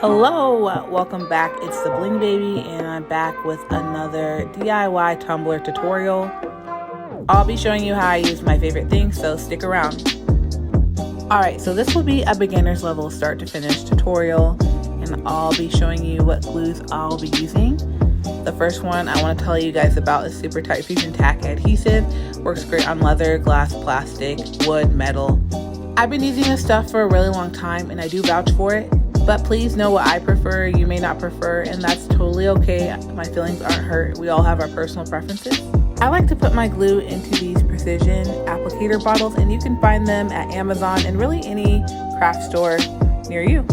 Hello, welcome back. It's the Bling Baby and I'm back with another DIY Tumbler tutorial. I'll be showing you how I use my favorite things, so stick around. Alright, so this will be a beginner's level start to finish tutorial and I'll be showing you what glues I'll be using. The first one I want to tell you guys about is Supertite Fusion Tack adhesive. Works great on leather, glass, plastic, wood, metal. I've been using this stuff for a really long time and I do vouch for it. But please know what I prefer, you may not prefer, and that's totally okay. My feelings aren't hurt. We all have our personal preferences. I like to put my glue into these precision applicator bottles, and you can find them at Amazon and really any craft store near you.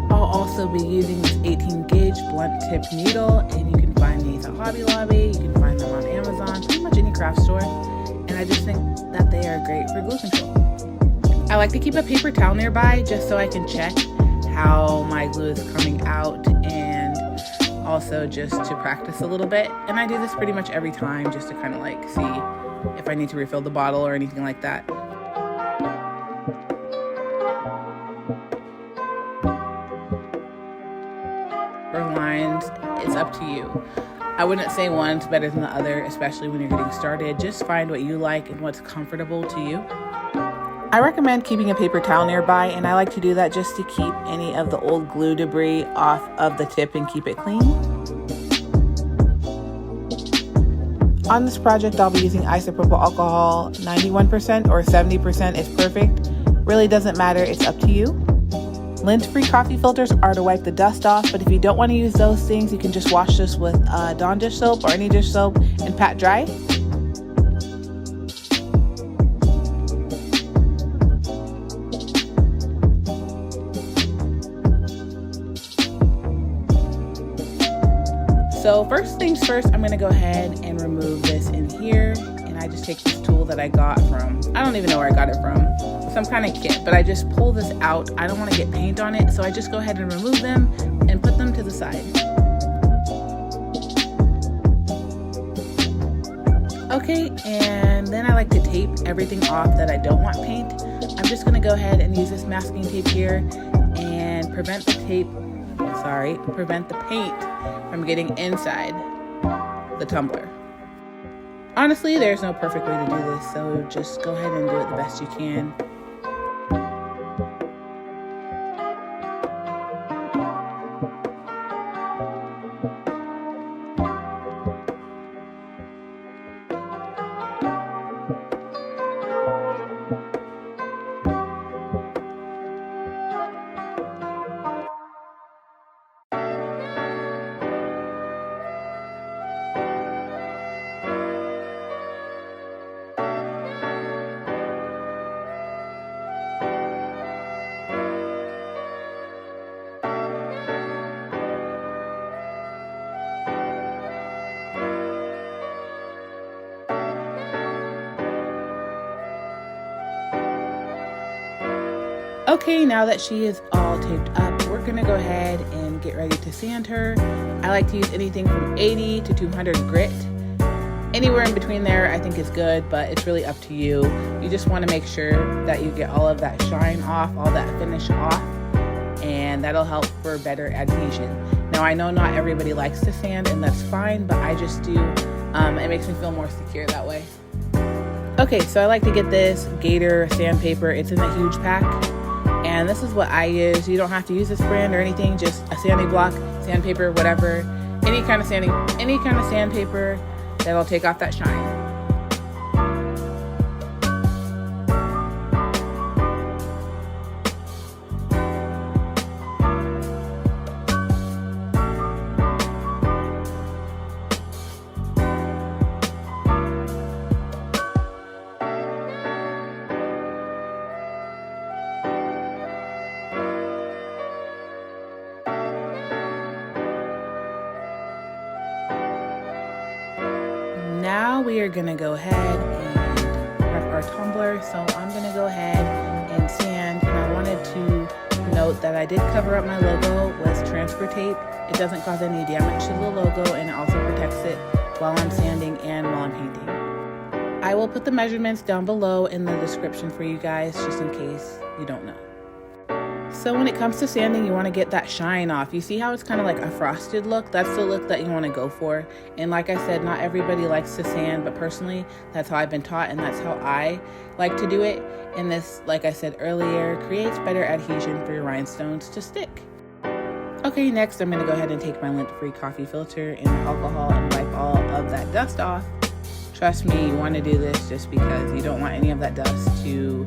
I'll also be using this 18 gauge blunt tip needle, and you can find these at Hobby Lobby, you can find them on Amazon, pretty much any craft store, and I just think that they are great for glue control. I like to keep a paper towel nearby just so I can check how my glue is coming out and also just to practice a little bit. And I do this pretty much every time just to kind of like see if I need to refill the bottle or anything like that. For lines, it's up to you. I wouldn't say one's better than the other, especially when you're getting started. Just find what you like and what's comfortable to you. I recommend keeping a paper towel nearby, and I like to do that just to keep any of the old glue debris off of the tip and keep it clean. On this project, I'll be using isopropyl alcohol. 91% or 70% is perfect. Really doesn't matter, it's up to you. Lint-free coffee filters are to wipe the dust off, but if you don't want to use those things, you can just wash this with Dawn dish soap or any dish soap and pat dry. So first things first, I'm gonna go ahead and remove this in here. And I just take this tool that I got from, I don't even know where I got it from, some kind of kit, but I just pull this out. I don't wanna get paint on it, so I just go ahead and remove them and put them to the side. Okay, and then I like to tape everything off that I don't want paint. I'm just gonna go ahead and use this masking tape here and prevent the paint from getting inside the tumbler. Honestly, there's no perfect way to do this, so just go ahead and do it the best you can. Okay, now that she is all taped up, we're gonna go ahead and get ready to sand her. I like to use anything from 80 to 200 grit. Anywhere in between there I think is good, but it's really up to you. You just wanna make sure that you get all of that shine off, all that finish off, and that'll help for better adhesion. Now I know not everybody likes to sand, and that's fine, but I just do. It makes me feel more secure that way. Okay, so I like to get this Gator Sandpaper. It's in a huge pack. And this is what I use. You don't have to use this brand or anything, just a sanding block, sandpaper, whatever. Any kind of sandpaper that'll take off that shine. Now we are gonna go ahead and prep our tumbler. So I'm gonna go ahead and sand, and I wanted to note that I did cover up my logo with transfer tape. It doesn't cause any damage to the logo, and it also protects it while I'm sanding and while I'm painting. I will put the measurements down below in the description for you guys, just in case you don't know. So when it comes to sanding, you want to get that shine off. You see how it's kind of like a frosted look? That's the look that you want to go for. And like I said, not everybody likes to sand, but personally, that's how I've been taught and that's how I like to do it. And this, like I said earlier, creates better adhesion for your rhinestones to stick. Okay, next I'm going to go ahead and take my lint-free coffee filter and alcohol and wipe all of that dust off. Trust me, you want to do this just because you don't want any of that dust to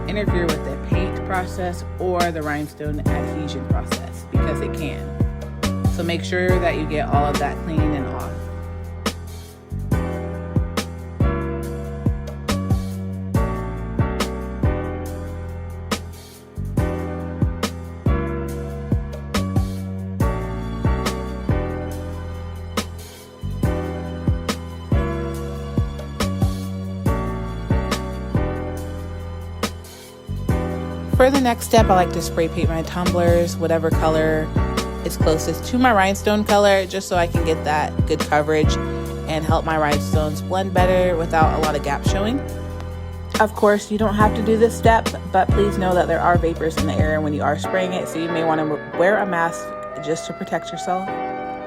interfere with the paint process or the rhinestone adhesion process, because it can. So make sure that you get all of that clean and off. For the next step, I like to spray paint my tumblers, whatever color is closest to my rhinestone color, just so I can get that good coverage and help my rhinestones blend better without a lot of gaps showing. Of course, you don't have to do this step, but please know that there are vapors in the air when you are spraying it, so you may want to wear a mask just to protect yourself.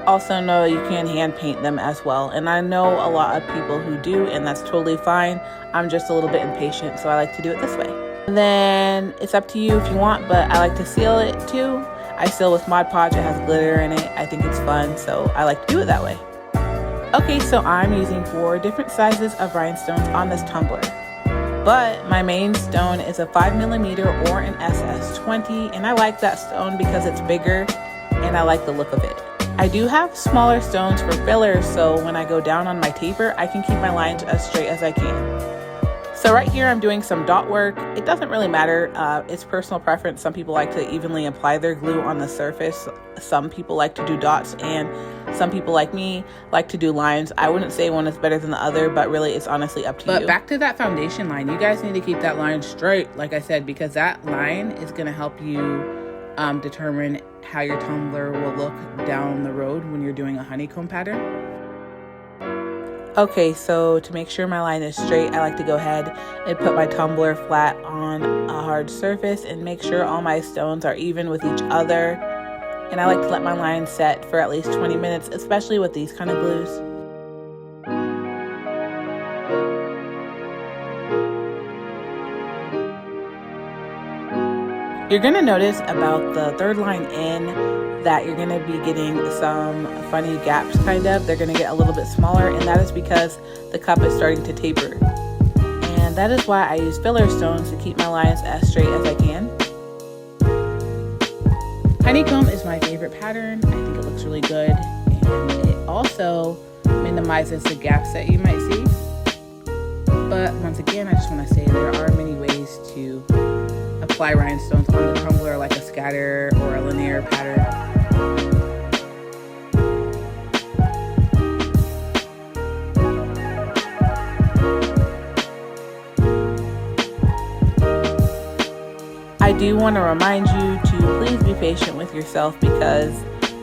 Also know you can hand paint them as well, and I know a lot of people who do, and that's totally fine. I'm just a little bit impatient, so I like to do it this way. And then it's up to you if you want, but I like to seal it too. I seal with Mod Podge. It has glitter in it. I think it's fun, so I like to do it that way. Okay, so I'm using 4 different sizes of rhinestones on this tumbler. But my main stone is a 5mm or an SS20, and I like that stone because it's bigger and I like the look of it. I do have smaller stones for fillers, so when I go down on my taper, I can keep my lines as straight as I can. So right here I'm doing some dot work. It doesn't really matter, it's personal preference. Some people like to evenly apply their glue on the surface. Some people like to do dots, and some people like me like to do lines. I wouldn't say one is better than the other, but really it's honestly up to you. But back to that foundation line, you guys need to keep that line straight, like I said, because that line is going to help you determine how your tumbler will look down the road when you're doing a honeycomb pattern. Okay, so to make sure my line is straight, I like to go ahead and put my tumbler flat on a hard surface and make sure all my stones are even with each other. And I like to let my line set for at least 20 minutes, especially with these kind of glues. You're going to notice about the third line in that you're going to be getting some funny gaps, kind of. They're going to get a little bit smaller, and that is because the cup is starting to taper. And that is why I use filler stones to keep my lines as straight as I can. Honeycomb is my favorite pattern. I think it looks really good, and it also minimizes the gaps that you might see. But once again, I just want to say there are many ways to apply rhinestones on the tumbler, like a scatter or a linear pattern. I do want to remind you to please be patient with yourself, because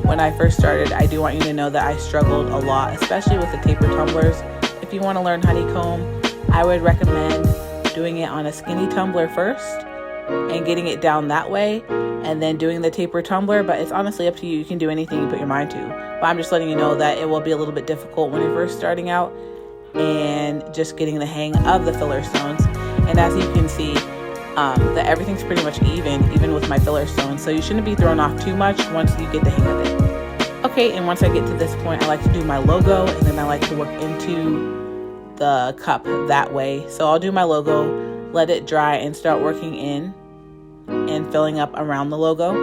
when I first started, I do want you to know that I struggled a lot, especially with the tapered tumblers. If you want to learn honeycomb, I would recommend doing it on a skinny tumbler first and getting it down that way, and then doing the taper tumbler. But it's honestly up to you. You can do anything you put your mind to, but I'm just letting you know that it will be a little bit difficult when you're first starting out and just getting the hang of the filler stones. And as you can see, that everything's pretty much even with my filler stones, so you shouldn't be thrown off too much once you get the hang of it. Okay, and once I get to this point, I like to do my logo, and then I like to work into the cup that way. So I'll do my logo, let it dry, and start working in and filling up around the logo.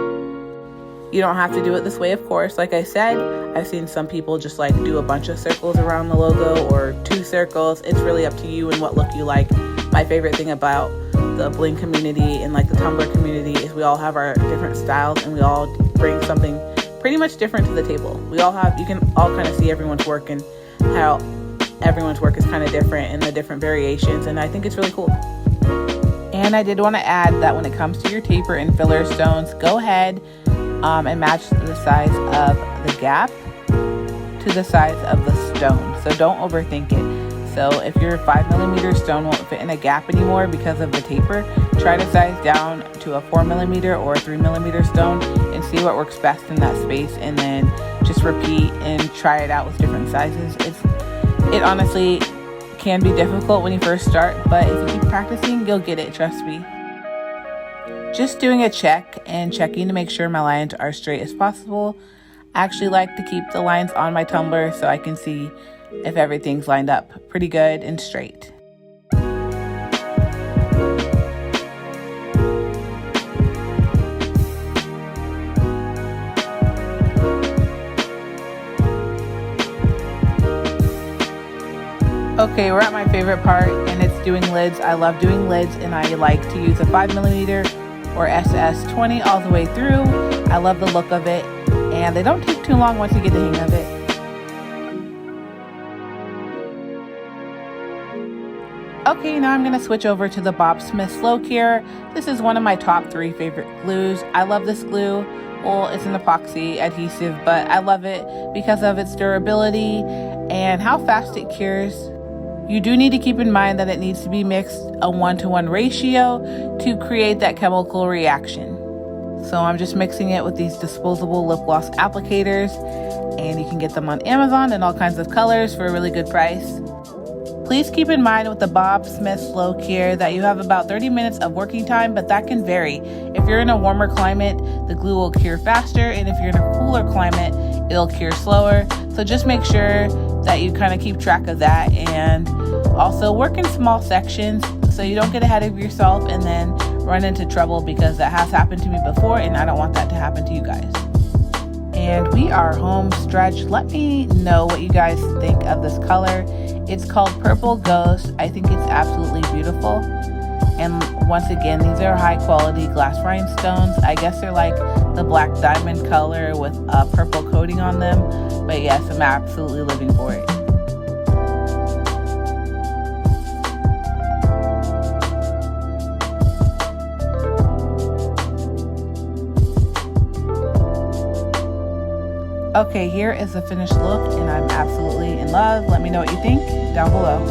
You don't have to do it this way, of course. Like I said, I've seen some people just like do a bunch of circles around the logo or 2 circles. It's really up to you and what look you like. My favorite thing about the bling community and like the tumbler community is we all have our different styles, and we all bring something pretty much different to the table. You can all kind of see everyone's work and how everyone's work is kind of different and the different variations, and I think it's really cool. And I did want to add that when it comes to your taper and filler stones, go ahead and match the size of the gap to the size of the stone. So don't overthink it. So if your 5mm stone won't fit in a gap anymore because of the taper, try to size down to a 4mm or a 3mm stone and see what works best in that space, and then just repeat and try it out with different sizes. It honestly can be difficult when you first start, but if you keep practicing, you'll get it, trust me. Just doing a check and checking to make sure my lines are straight as possible. I actually like to keep the lines on my tumbler so I can see if everything's lined up pretty good and straight. Okay, we're at my favorite part, and it's doing lids. I love doing lids, and I like to use a 5mm or SS20 all the way through. I love the look of it, and they don't take too long once you get the hang of it. Okay, now I'm going to switch over to the Bob Smith Slow Cure. This is one of my top 3 favorite glues. I love this glue. Well, it's an epoxy adhesive, but I love it because of its durability and how fast it cures. You do need to keep in mind that it needs to be mixed a 1-to-1 ratio to create that chemical reaction. So I'm just mixing it with these disposable lip gloss applicators, and you can get them on Amazon in all kinds of colors for a really good price. Please keep in mind with the Bob Smith Slow Cure that you have about 30 minutes of working time, but that can vary. If you're in a warmer climate, the glue will cure faster, and if you're in a cooler climate, it'll cure slower. So just make sure that you kind of keep track of that, and also work in small sections so you don't get ahead of yourself and then run into trouble, because that has happened to me before and I don't want that to happen to you guys. And we are home stretch. Let me know what you guys think of this color. It's called Purple Ghost. I think it's absolutely beautiful. And once again, these are high quality glass rhinestones. I guess they're like the black diamond color with a purple coating on them. But yes, I'm absolutely living for it. Okay, here is the finished look, and I'm absolutely in love. Let me know what you think down below.